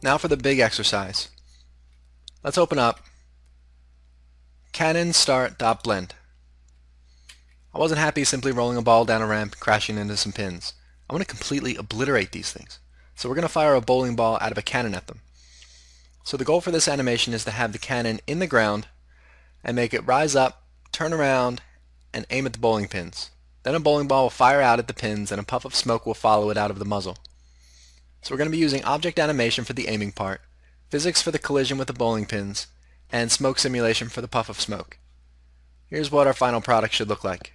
Now for the big exercise. Let's open up cannon start.blend. I wasn't happy simply rolling a ball down a ramp and crashing into some pins. I want to completely obliterate these things. So we're going to fire a bowling ball out of a cannon at them. So the goal for this animation is to have the cannon in the ground and make it rise up, turn around, and aim at the bowling pins. Then a bowling ball will fire out at the pins and a puff of smoke will follow it out of the muzzle. So we're going to be using object animation for the aiming part, physics for the collision with the bowling pins, and smoke simulation for the puff of smoke. Here's what our final product should look like.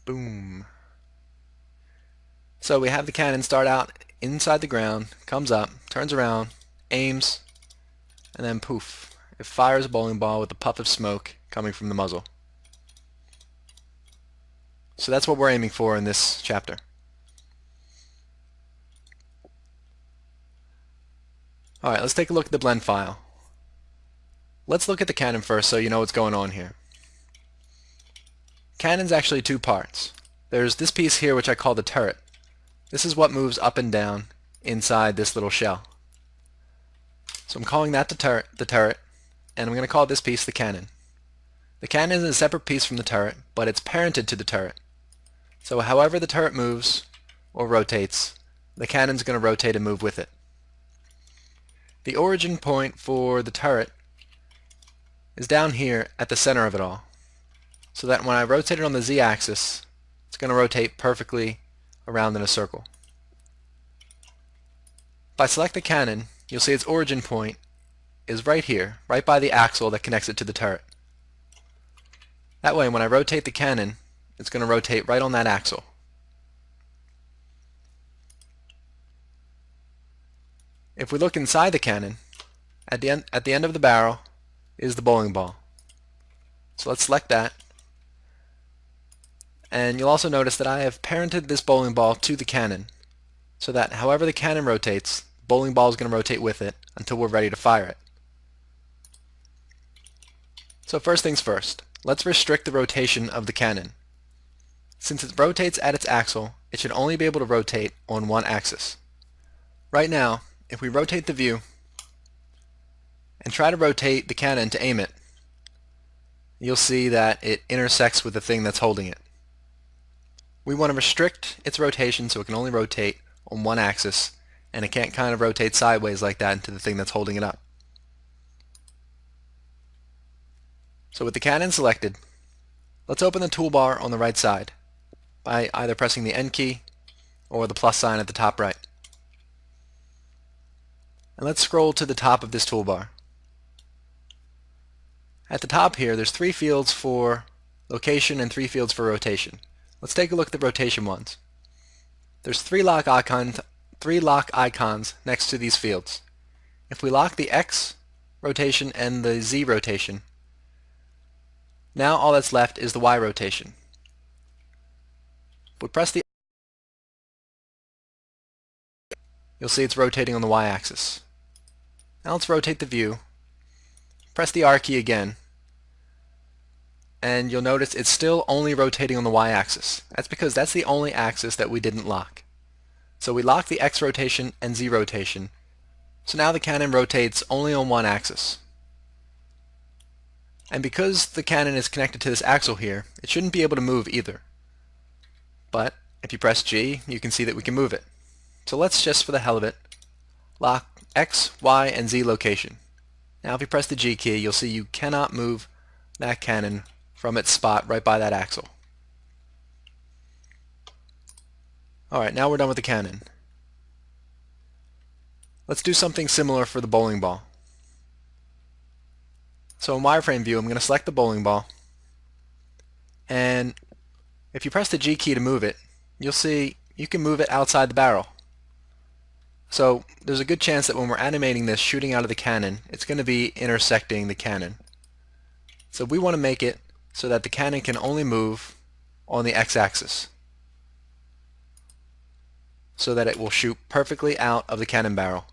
Boom. So we have the cannon start out inside the ground, comes up, turns around, aims, and then poof, it fires a bowling ball with a puff of smoke coming from the muzzle. So that's what we're aiming for in this chapter. Alright, let's take a look at the blend file. Let's look at the cannon first so you know what's going on here. Cannon's actually two parts. There's this piece here which I call the turret. This is what moves up and down inside this little shell. So I'm calling that the turret, and I'm going to call this piece the cannon. The cannon is a separate piece from the turret, but it's parented to the turret. So however the turret moves or rotates, the cannon's going to rotate and move with it. The origin point for the turret is down here at the center of it all, so that when I rotate it on the z-axis, it's going to rotate perfectly around in a circle. If I select the cannon, you'll see its origin point is right here, right by the axle that connects it to the turret. That way, when I rotate the cannon, it's going to rotate right on that axle. If we look inside the cannon, at the end of the barrel is the bowling ball. So let's select that. And you'll also notice that I have parented this bowling ball to the cannon, so that however the cannon rotates, the bowling ball is going to rotate with it until we're ready to fire it. So first things first, let's restrict the rotation of the cannon. Since it rotates at its axle, it should only be able to rotate on one axis. Right now, if we rotate the view and try to rotate the cannon to aim it, you'll see that it intersects with the thing that's holding it. We want to restrict its rotation so it can only rotate on one axis, and it can't kind of rotate sideways like that into the thing that's holding it up. So with the cannon selected, let's open the toolbar on the right side by either pressing the N key or the plus sign at the top right. And let's scroll to the top of this toolbar. At the top here, there's 3 fields for location and 3 fields for rotation. Let's take a look at the rotation ones. There's 3 lock icons next to these fields. If we lock the X rotation and the Z rotation, now all that's left is the Y rotation. If we press the, you'll see it's rotating on the Y-axis. Now let's rotate the view. Press the R key again, and you'll notice it's still only rotating on the Y-axis. That's because that's the only axis that we didn't lock. So we locked the X rotation and Z rotation, so now the cannon rotates only on one axis. And because the cannon is connected to this axle here, it shouldn't be able to move either. But if you press G, you can see that we can move it. So let's just, for the hell of it, lock X, Y, and Z location. Now if you press the G key, you'll see you cannot move that cannon from its spot right by that axle. Alright, now we're done with the cannon. Let's do something similar for the bowling ball. So in wireframe view, I'm going to select the bowling ball, and if you press the G key to move it, you'll see you can move it outside the barrel. So there's a good chance that when we're animating this shooting out of the cannon, it's going to be intersecting the cannon. So we want to make it so that the cannon can only move on the X-axis, so that it will shoot perfectly out of the cannon barrel.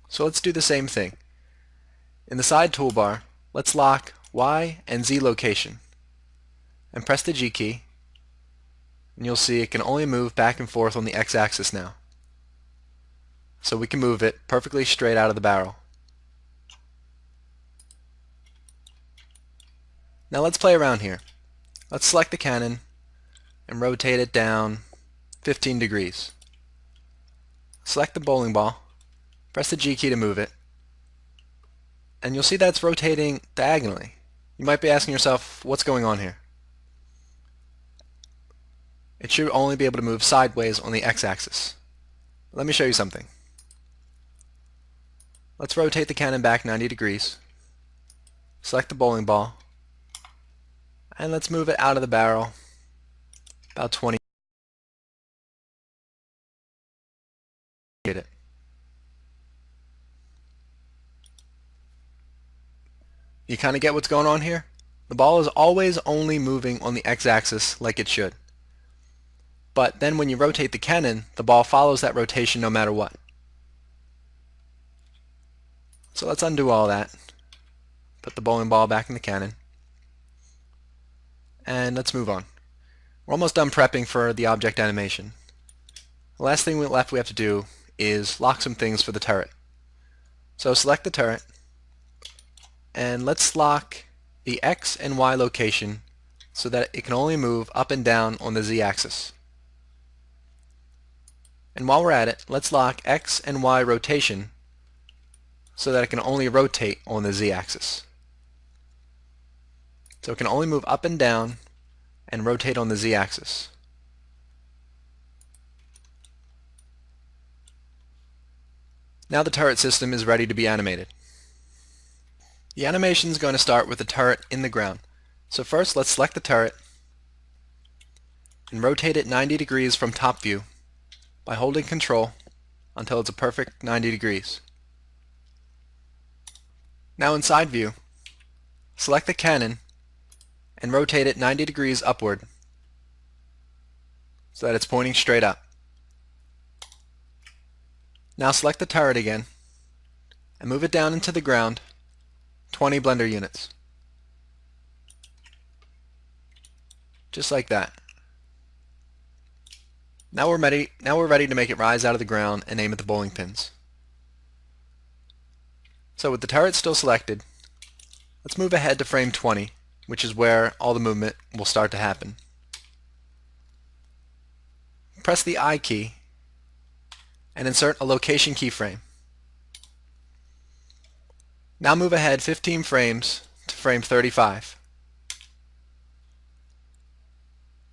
So let's do the same thing. In the side toolbar, let's lock Y and Z location and press the G key, and you'll see it can only move back and forth on the x-axis now. So we can move it perfectly straight out of the barrel. Now let's play around here. Let's select the cannon and rotate it down 15 degrees. Select the bowling ball, press the G key to move it, and you'll see that it's rotating diagonally. You might be asking yourself, what's going on here? It should only be able to move sideways on the x-axis. Let me show you something. Let's rotate the cannon back 90 degrees, select the bowling ball, and let's move it out of the barrel about 20. Get it. You kind of get what's going on here? The ball is always only moving on the x-axis like it should. But then when you rotate the cannon, the ball follows that rotation no matter what. So let's undo all that. Put the bowling ball back in the cannon. And let's move on. We're almost done prepping for the object animation. The last thing we have to do is lock some things for the turret. So select the turret, and let's lock the X and Y location so that it can only move up and down on the Z-axis. And while we're at it, let's lock X and Y rotation so that it can only rotate on the Z-axis. So it can only move up and down and rotate on the Z-axis. Now the turret system is ready to be animated. The animation is going to start with the turret in the ground. So first let's select the turret and rotate it 90 degrees from top view by holding Control until it's a perfect 90 degrees. Now in side view, select the cannon and rotate it 90 degrees upward so that it's pointing straight up. Now select the turret again and move it down into the ground 20 blender units. Just like that. Now we're ready to make it rise out of the ground and aim at the bowling pins. So with the turret still selected, let's move ahead to frame 20, which is where all the movement will start to happen. Press the I key and insert a location keyframe. Now move ahead 15 frames to frame 35.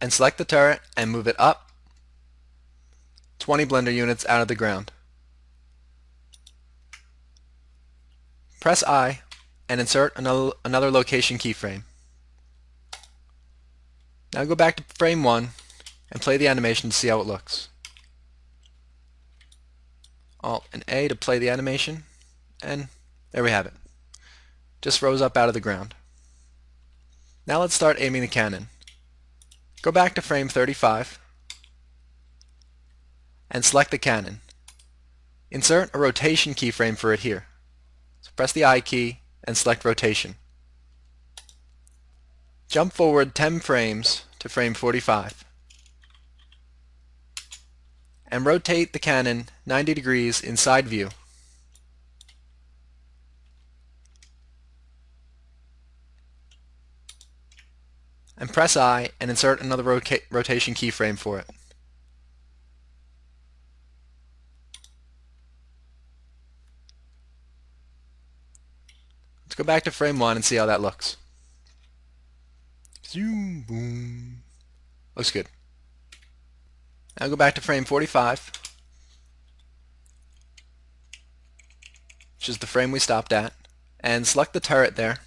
And select the turret and move it up 20 blender units out of the ground. Press I and insert another location keyframe. Now go back to frame 1 and play the animation to see how it looks. Alt and A to play the animation, and there we have it. Just rose up out of the ground. Now let's start aiming the cannon. Go back to frame 35 and select the cannon. Insert a rotation keyframe for it here. So press the I key and select rotation. Jump forward 10 frames to frame 45. And rotate the cannon 90 degrees in side view. And press I and insert another rotation keyframe for it. Let's go back to frame 1 and see how that looks. Zoom, boom. Looks good. Now go back to frame 45, which is the frame we stopped at, and select the turret there.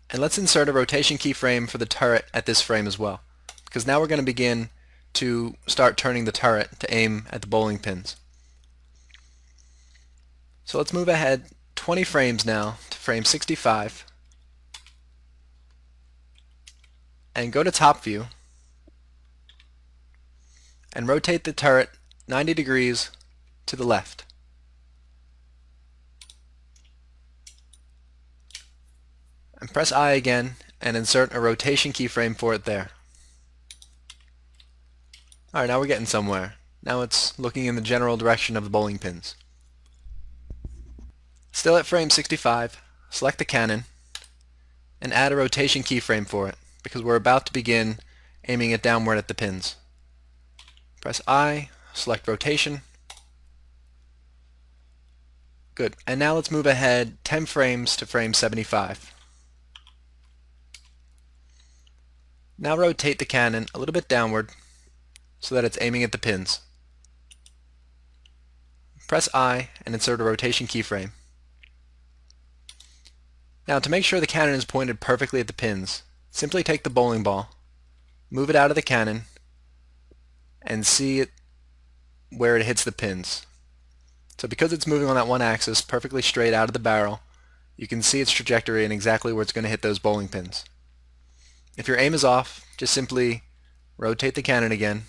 And let's insert a rotation keyframe for the turret at this frame as well, because now we're going to begin to start turning the turret to aim at the bowling pins. So let's move ahead 20 frames now to frame 65 and go to top view and rotate the turret 90 degrees to the left. And press I again and insert a rotation keyframe for it there. Alright, now we're getting somewhere. Now it's looking in the general direction of the bowling pins. Still at frame 65, select the cannon and add a rotation keyframe for it because we're about to begin aiming it downward at the pins. Press I, select rotation. Good. And now let's move ahead 10 frames to frame 75. Now rotate the cannon a little bit downward so that it's aiming at the pins. Press I and insert a rotation keyframe. Now to make sure the cannon is pointed perfectly at the pins, simply take the bowling ball, move it out of the cannon, and see it where it hits the pins. So because it's moving on that one axis perfectly straight out of the barrel, you can see its trajectory and exactly where it's going to hit those bowling pins. If your aim is off, just simply rotate the cannon again,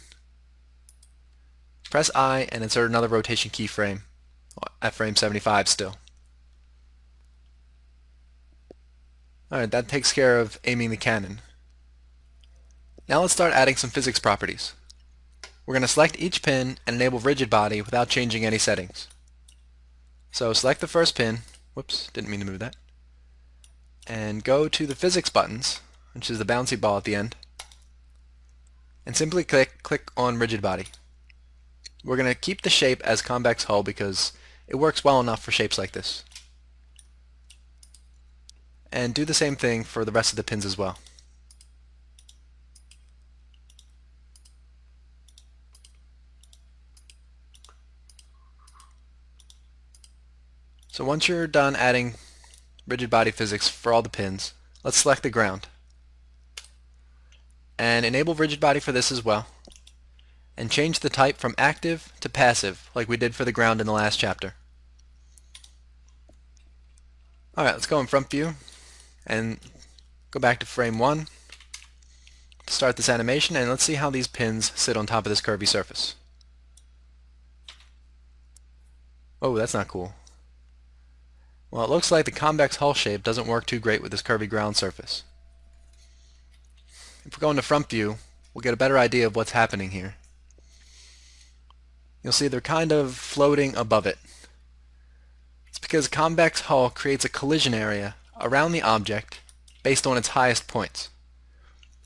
press I and insert another rotation keyframe at frame 75 still. Alright, that takes care of aiming the cannon. Now let's start adding some physics properties. We're going to select each pin and enable rigid body without changing any settings. So select the first pin, whoops, didn't mean to move that, and go to the physics buttons, which is the bouncy ball at the end, and simply click on rigid body. We're going to keep the shape as convex hull because it works well enough for shapes like this. And do the same thing for the rest of the pins as well. So once you're done adding rigid body physics for all the pins, let's select the ground. And enable rigid body for this as well. And change the type from active to passive like we did for the ground in the last chapter. Alright, let's go in front view and go back to frame 1 to start this animation, and let's see how these pins sit on top of this curvy surface. Oh, that's not cool. Well, it looks like the convex hull shape doesn't work too great with this curvy ground surface. If we go into front view, we'll get a better idea of what's happening here. You'll see they're kind of floating above it. It's because convex hull creates a collision area around the object based on its highest points.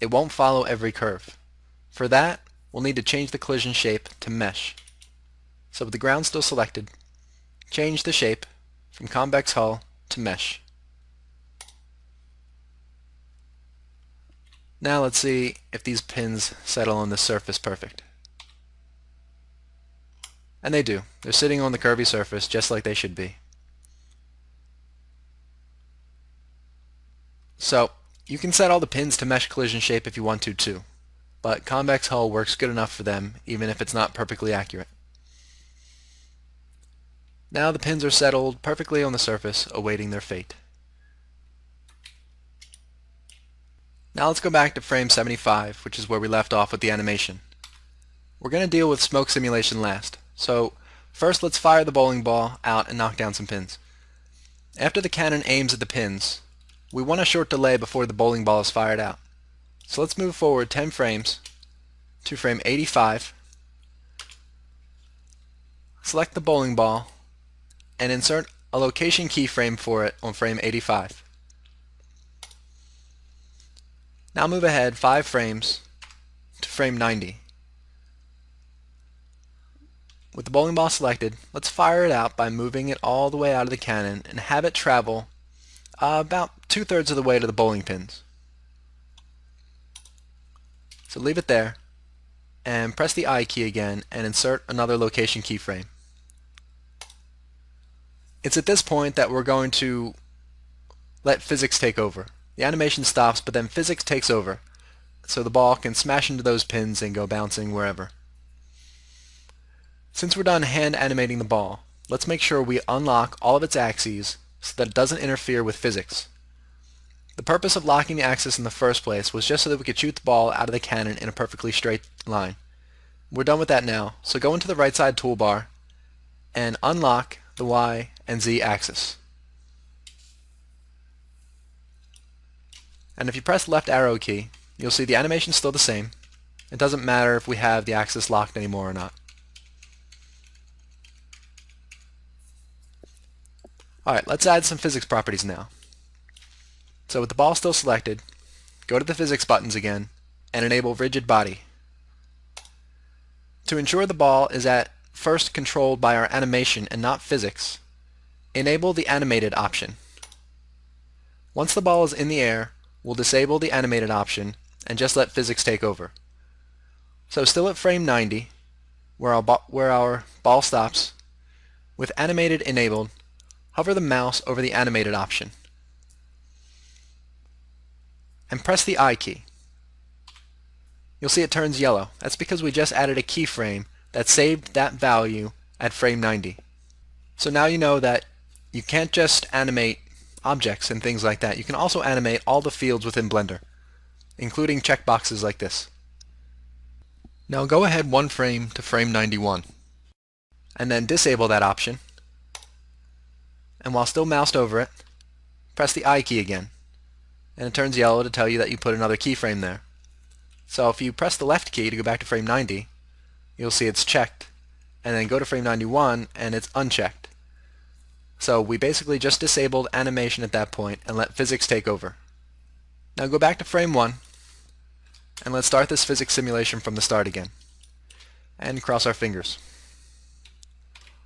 It won't follow every curve. For that, we'll need to change the collision shape to mesh. So with the ground still selected, change the shape from convex hull to mesh. Now let's see if these pins settle on the surface perfect. And they do. They're sitting on the curvy surface just like they should be. So you can set all the pins to mesh collision shape if you want to too, but convex hull works good enough for them even if it's not perfectly accurate. Now the pins are settled perfectly on the surface, awaiting their fate. Now let's go back to frame 75, which is where we left off with the animation. We're going to deal with smoke simulation last. So first let's fire the bowling ball out and knock down some pins. After the cannon aims at the pins, we want a short delay before the bowling ball is fired out. So let's move forward 10 frames to frame 85. Select the bowling ball and insert a location keyframe for it on frame 85. Now move ahead 5 frames to frame 90. With the bowling ball selected, let's fire it out by moving it all the way out of the cannon and have it travel about 2/3 of the way to the bowling pins. So leave it there and press the I key again and insert another location keyframe. It's at this point that we're going to let physics take over. The animation stops, but then physics takes over, so the ball can smash into those pins and go bouncing wherever. Since we're done hand animating the ball, let's make sure we unlock all of its axes so that it doesn't interfere with physics. The purpose of locking the axis in the first place was just so that we could shoot the ball out of the cannon in a perfectly straight line. We're done with that now, so go into the right side toolbar and unlock the Y and Z axis. And if you press left arrow key, you'll see the animation is still the same, It doesn't matter if we have the axis locked anymore or not. Alright, let's add some physics properties now. So with the ball still selected, go to the physics buttons again and enable rigid body. To ensure the ball is at first controlled by our animation and not physics, enable the animated option. Once the ball is in the air, we'll disable the animated option and just let physics take over. So still at frame 90, where our ball stops, with animated enabled, hover the mouse over the animated option and press the I key. You'll see it turns yellow. That's because we just added a keyframe that saved that value at frame 90. So now you know that you can't just animate objects and things like that. You can also animate all the fields within Blender, including checkboxes like this. Now go ahead one frame to frame 91 and then disable that option, and while still moused over it, press the I key again, and it turns yellow to tell you that you put another keyframe there. So if you press the left key to go back to frame 90, you'll see it's checked, and then go to frame 91 and it's unchecked. So we basically just disabled animation at that point and let physics take over. Now go back to frame 1 and let's start this physics simulation from the start again. And cross our fingers.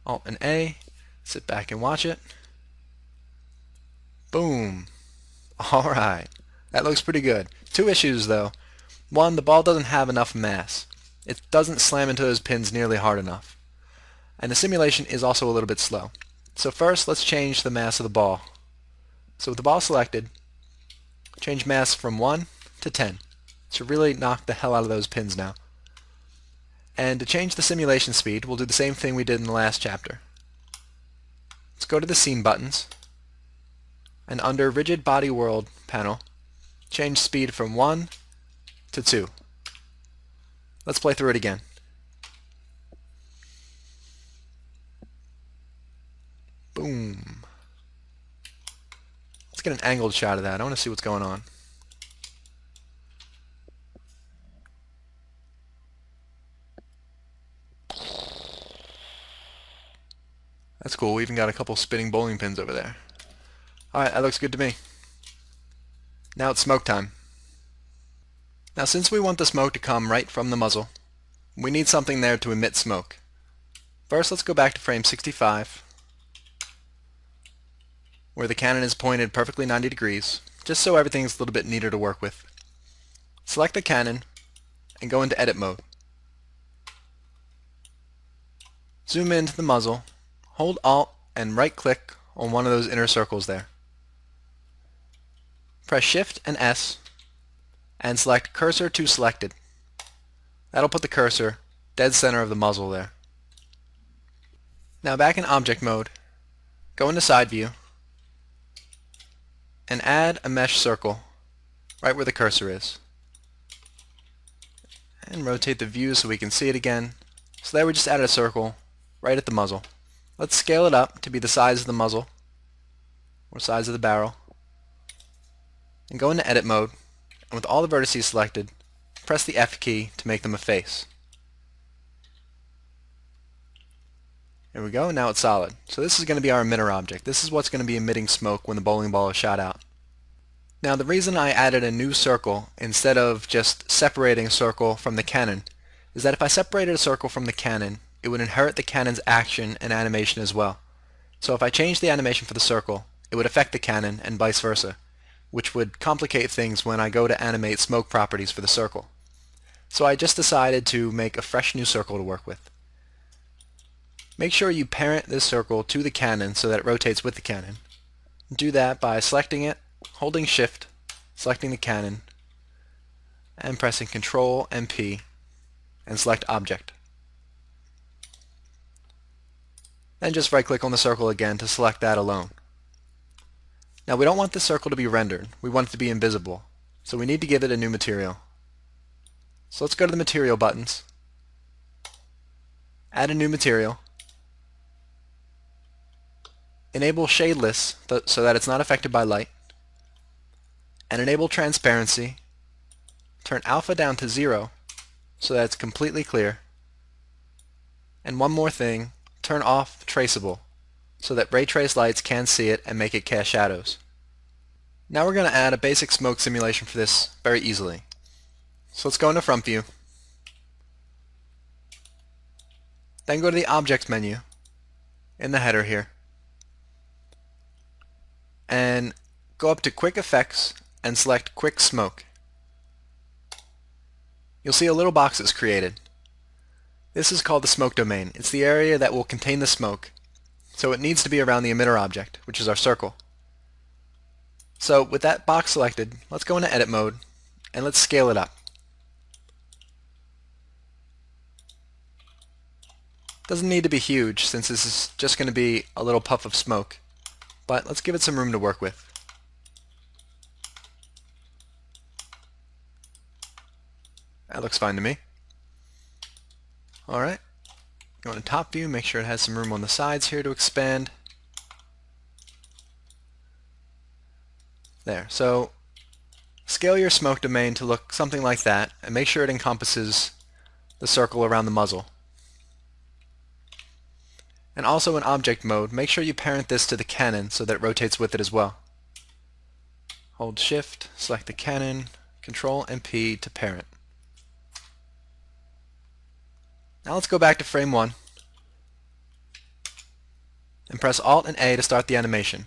Alt and A, sit back and watch it. Boom! Alright, that looks pretty good. Two issues though. One, the ball doesn't have enough mass. It doesn't slam into those pins nearly hard enough. And the simulation is also a little bit slow. So first, let's change the mass of the ball. So with the ball selected, change mass from 1 to 10. So really knock the hell out of those pins now. And to change the simulation speed, we'll do the same thing we did in the last chapter. Let's go to the Scene buttons, and under Rigid Body World panel, change speed from 1 to 2. Let's play through it again. Boom. Let's get an angled shot of that. I want to see what's going on. That's cool. We even got a couple spinning bowling pins over there. Alright, that looks good to me. Now it's smoke time. Now since we want the smoke to come right from the muzzle, we need something there to emit smoke. First, let's go back to frame 65, where the cannon is pointed perfectly 90 degrees, just so everything's a little bit neater to work with. Select the cannon and go into edit mode. Zoom into the muzzle, hold Alt and right click on one of those inner circles there. Press Shift and S and select Cursor to Selected. That'll put the cursor dead center of the muzzle there. Now back in object mode, go into side view and add a mesh circle right where the cursor is. And rotate the view so we can see it again. So there we just added a circle right at the muzzle. Let's scale it up to be the size of the muzzle or size of the barrel. And go into edit mode, and with all the vertices selected, press the F key to make them a face. There we go, now it's solid. So this is going to be our emitter object. This is what's going to be emitting smoke when the bowling ball is shot out. Now the reason I added a new circle instead of just separating a circle from the cannon is that if I separated a circle from the cannon, it would inherit the cannon's action and animation as well. So if I changed the animation for the circle, it would affect the cannon and vice versa, which would complicate things when I go to animate smoke properties for the circle. So I just decided to make a fresh new circle to work with. Make sure you parent this circle to the cannon so that it rotates with the cannon. Do that by selecting it, holding Shift, selecting the cannon, and pressing Ctrl and P, and select Object. Then just right-click on the circle again to select that alone. Now we don't want this circle to be rendered, we want it to be invisible, so we need to give it a new material. So let's go to the Material buttons, add a new material, enable Shadeless so that it's not affected by light, and enable Transparency, turn alpha down to 0, so that it's completely clear. And one more thing, turn off traceable so that ray trace lights can see it and make it cast shadows. Now we're going to add a basic smoke simulation for this very easily. So let's go into front view, then go to the object menu in the header here, and go up to quick effects and select quick smoke. You'll see a little box is created. This is called the smoke domain. It's the area that will contain the smoke, so it needs to be around the emitter object, which is our circle. So with that box selected, let's go into edit mode and let's scale it up. Doesn't need to be huge since this is just going to be a little puff of smoke, but let's give it some room to work with. That looks fine to me. Alright, go into top view, make sure it has some room on the sides here to expand. There, so scale your smoke domain to look something like that and make sure it encompasses the circle around the muzzle. And also in object mode, make sure you parent this to the cannon so that it rotates with it as well. Hold shift, select the cannon, control and P to parent. Now let's go back to frame 1 and press Alt and A to start the animation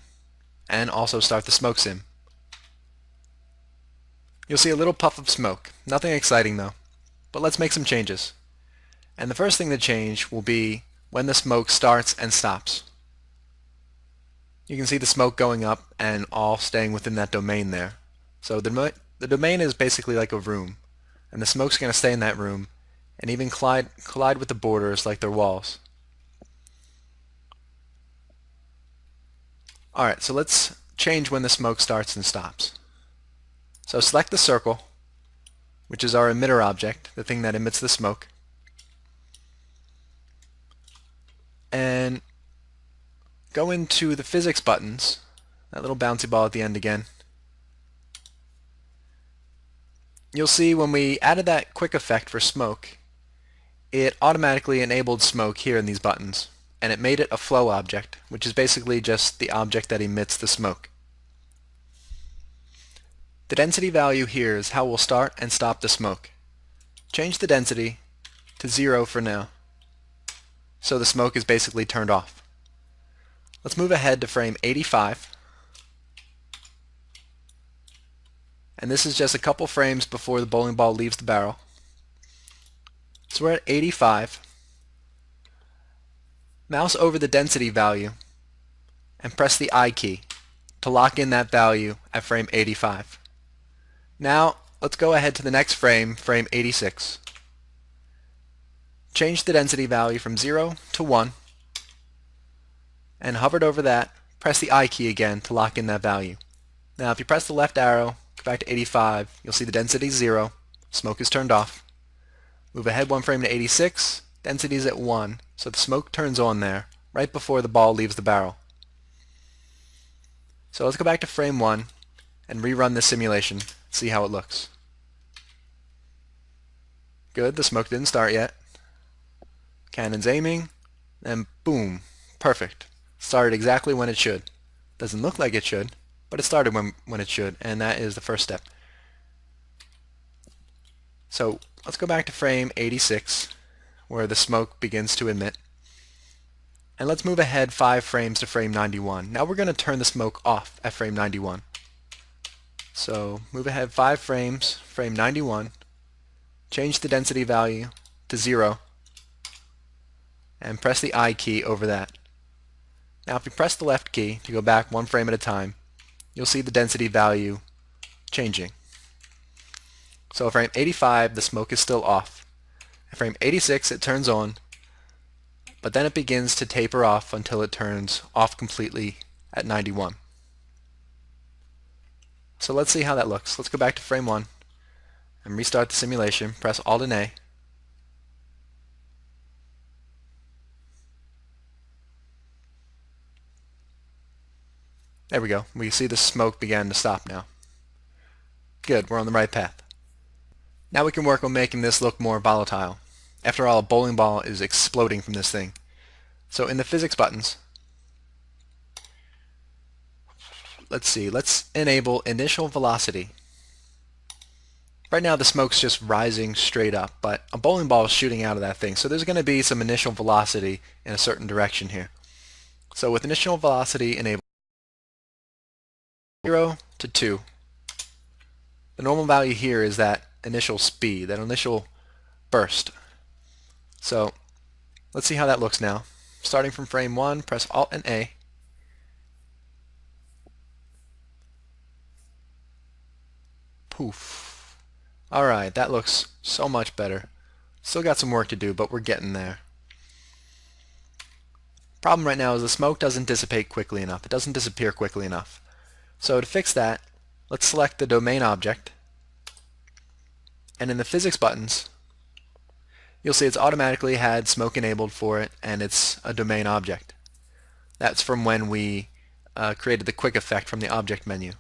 and also start the smoke sim. You'll see a little puff of smoke. Nothing exciting though. But let's make some changes. And the first thing to change will be when the smoke starts and stops. You can see the smoke going up and all staying within that domain there. So the domain is basically like a room, and the smoke's going to stay in that room and even collide with the borders like they're walls. Alright, so let's change when the smoke starts and stops. So select the circle, which is our emitter object, the thing that emits the smoke, and go into the physics buttons, that little bouncy ball at the end again. You'll see when we added that quick effect for smoke, it automatically enabled smoke here in these buttons, and it made it a flow object, which is basically just the object that emits the smoke. The density value here is how we'll start and stop the smoke. Change the density to 0 for now, so the smoke is basically turned off. Let's move ahead to frame 85. And this is just a couple frames before the bowling ball leaves the barrel. So we're at 85. Mouse over the density value and press the I key to lock in that value at frame 85. Now let's go ahead to the next frame, frame 86. Change the density value from 0 to 1 and hovered over that, press the I key again to lock in that value. Now if you press the left arrow, go back to 85, you'll see the density is 0, smoke is turned off. Move ahead one frame to 86, density is at 1, so the smoke turns on there right before the ball leaves the barrel. So let's go back to frame 1 and rerun this simulation, see how it looks. Good, the smoke didn't start yet. Cannon's aiming, and boom, perfect. Started exactly when it should. Doesn't look like it should, but it started when it should, and that is the first step. So let's go back to frame 86, where the smoke begins to emit. And let's move ahead 5 frames to frame 91. Now we're going to turn the smoke off at frame 91. So move ahead 5 frames, frame 91, change the density value to 0, and press the I key over that. Now if you press the left key to go back 1 frame at a time, you'll see the density value changing. So at frame 85 the smoke is still off. At frame 86 it turns on, but then it begins to taper off until it turns off completely at 91. So let's see how that looks. Let's go back to frame 1 and restart the simulation. Press Alt and A. There we go. We see the smoke began to stop now. Good, we're on the right path. Now we can work on making this look more volatile. After all, a bowling ball is exploding from this thing. So in the physics buttons, let's enable initial velocity. Right now the smoke's just rising straight up, but a bowling ball is shooting out of that thing, so there's going to be some initial velocity in a certain direction here. So with initial velocity enabled 0 to 2, the normal value here is that initial speed, that initial burst. So let's see how that looks now. Starting from frame 1, press Alt and A. Poof. Alright, that looks so much better. Still got some work to do, but we're getting there. Problem right now is the smoke doesn't dissipate quickly enough. It doesn't disappear quickly enough. So to fix that, let's select the domain object, and in the physics buttons you'll see it's automatically had smoke enabled for it, and it's a domain object. That's from when we created the quick effect from the object menu.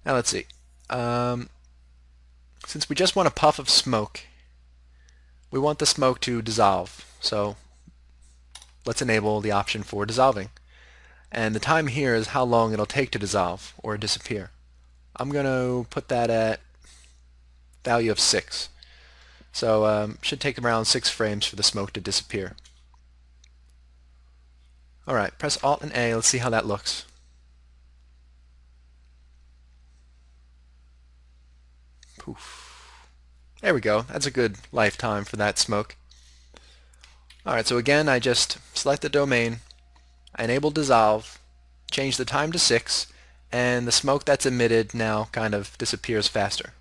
Now let's see. Since we just want a puff of smoke, we want the smoke to dissolve. So let's enable the option for dissolving. And the time here is how long it'll take to dissolve or disappear. I'm going to put that at value of 6. So should take around 6 frames for the smoke to disappear. Alright, press Alt and A. Let's see how that looks. Poof. There we go. That's a good lifetime for that smoke. Alright, so again I just select the domain, I enable dissolve, change the time to 6, and the smoke that's emitted now kind of disappears faster.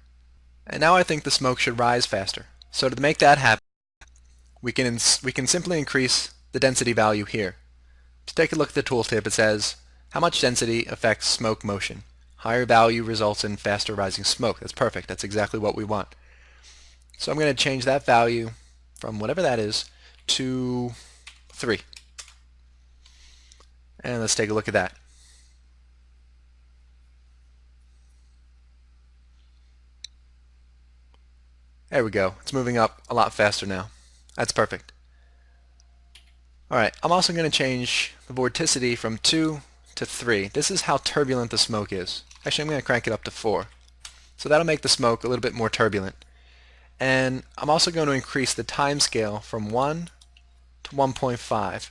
And now I think the smoke should rise faster. So to make that happen, we can simply increase the density value here. To take a look at the tooltip, it says how much density affects smoke motion. Higher value results in faster rising smoke. That's perfect. That's exactly what we want. So I'm going to change that value from whatever that is to 3. And let's take a look at that. There we go. It's moving up a lot faster now. That's perfect. Alright, I'm also going to change the vorticity from 2 to 3. This is how turbulent the smoke is. Actually, I'm going to crank it up to 4. So that'll make the smoke a little bit more turbulent. And I'm also going to increase the time scale from 1 to 1.5.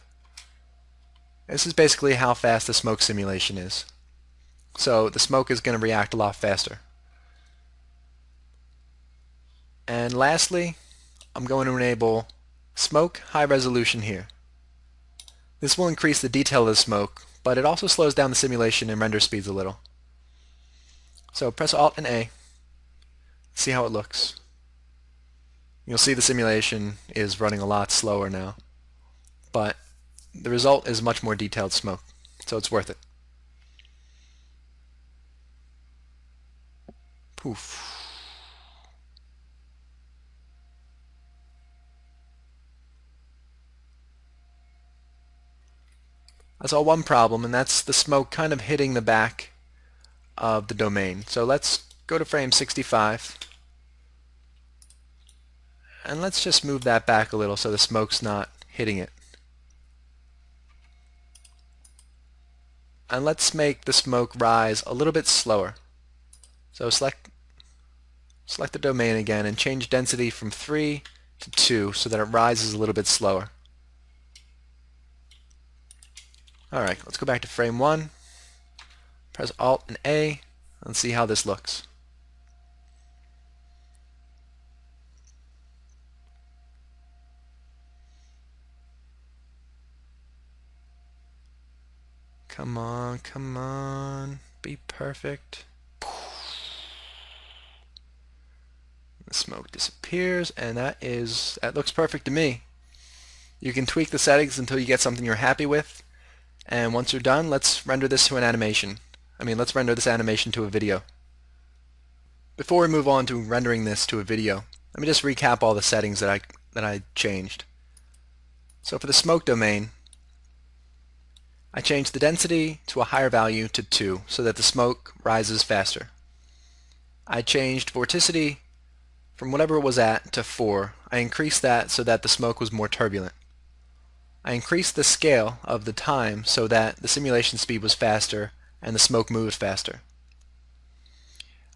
This is basically how fast the smoke simulation is. So the smoke is going to react a lot faster. And lastly, I'm going to enable smoke high resolution here. This will increase the detail of the smoke, but it also slows down the simulation and render speeds a little. So press Alt and A, see how it looks. You'll see the simulation is running a lot slower now, but the result is much more detailed smoke, so it's worth it. Poof. That's all one problem, and that's the smoke kind of hitting the back of the domain. So let's go to frame 65, and let's just move that back a little so the smoke's not hitting it. And let's make the smoke rise a little bit slower. So select the domain again and change density from 3 to 2 so that it rises a little bit slower. Alright, let's go back to frame 1, press Alt and A, and see how this looks. Come on, come on, be perfect. The smoke disappears, and that looks perfect to me. You can tweak the settings until you get something you're happy with, and once you're done, let's render this to an animation. Let's render this animation to a video. Before we move on to rendering this to a video, let me just recap all the settings that I changed. So for the smoke domain, I changed the density to a higher value to 2 so that the smoke rises faster. I changed vorticity from whatever it was at to 4, I increased that so that the smoke was more turbulent. I increased the scale of the time so that the simulation speed was faster and the smoke moved faster.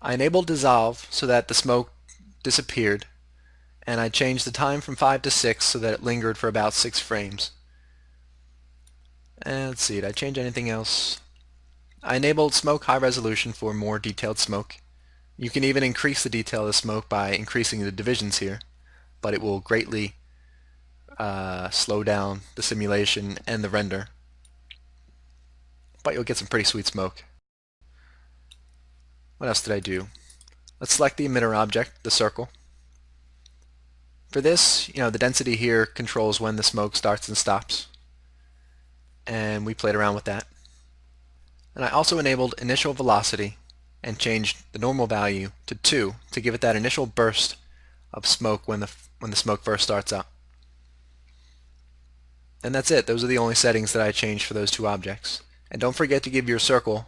I enabled dissolve so that the smoke disappeared, and I changed the time from 5 to 6 so that it lingered for about 6 frames. And let's see, did I change anything else? I enabled smoke high resolution for more detailed smoke. You can even increase the detail of the smoke by increasing the divisions here, but it will greatly slow down the simulation and the render. But you'll get some pretty sweet smoke. What else did I do? Let's select the emitter object, the circle. For this, the density here controls when the smoke starts and stops. And we played around with that. And I also enabled initial velocity and changed the normal value to 2 to give it that initial burst of smoke when the smoke first starts up. And that's it. Those are the only settings that I changed for those two objects. And don't forget to give your circle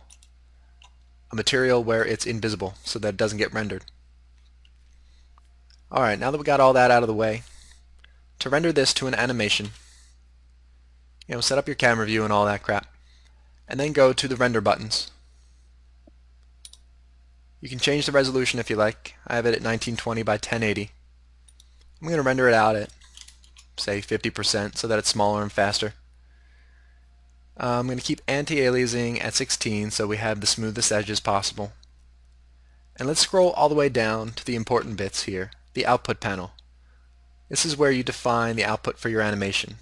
a material where it's invisible so that it doesn't get rendered. Alright, now that we got all that out of the way, to render this to an animation, set up your camera view and all that crap, and then go to the render buttons. You can change the resolution if you like. I have it at 1920 by 1080. I'm going to render it out at, say, 50% so that it's smaller and faster. I'm going to keep anti-aliasing at 16 so we have the smoothest edges possible. And let's scroll all the way down to the important bits here, the output panel. This is where you define the output for your animation.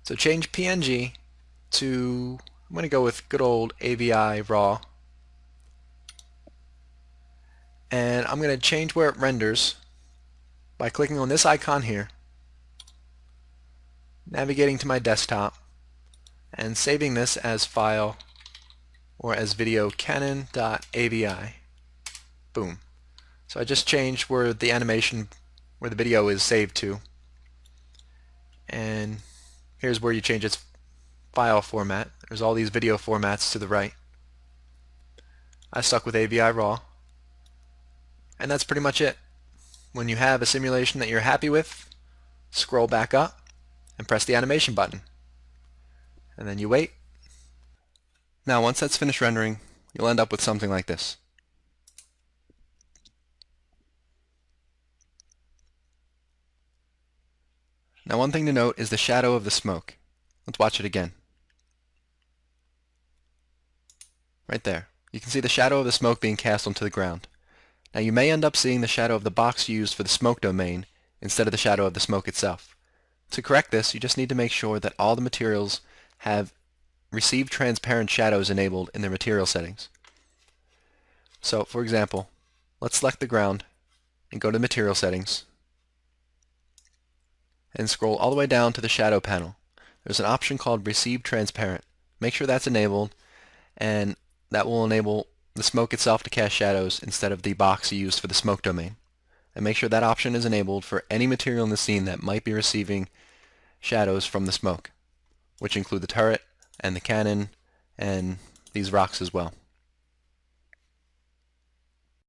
So change PNG to, I'm going to go with good old AVI raw. And I'm going to change where it renders by clicking on this icon here, navigating to my desktop, and saving this as file or as video canon.avi. Boom. So I just changed where the animation, where the video is saved to. And here's where you change its file format. There's all these video formats to the right. I stuck with AVI raw. And that's pretty much it. When you have a simulation that you're happy with, scroll back up and press the animation button. And then you wait. Now once that's finished rendering, you'll end up with something like this. Now one thing to note is the shadow of the smoke. Let's watch it again. Right there. You can see the shadow of the smoke being cast onto the ground. Now you may end up seeing the shadow of the box used for the smoke domain instead of the shadow of the smoke itself. To correct this, you just need to make sure that all the materials have receive transparent shadows enabled in their material settings. So, for example, let's select the ground and go to material settings and scroll all the way down to the shadow panel. There's an option called receive transparent. Make sure that's enabled, and that will enable the smoke itself to cast shadows instead of the box used for the smoke domain. And make sure that option is enabled for any material in the scene that might be receiving shadows from the smoke, which include the turret and the cannon and these rocks as well.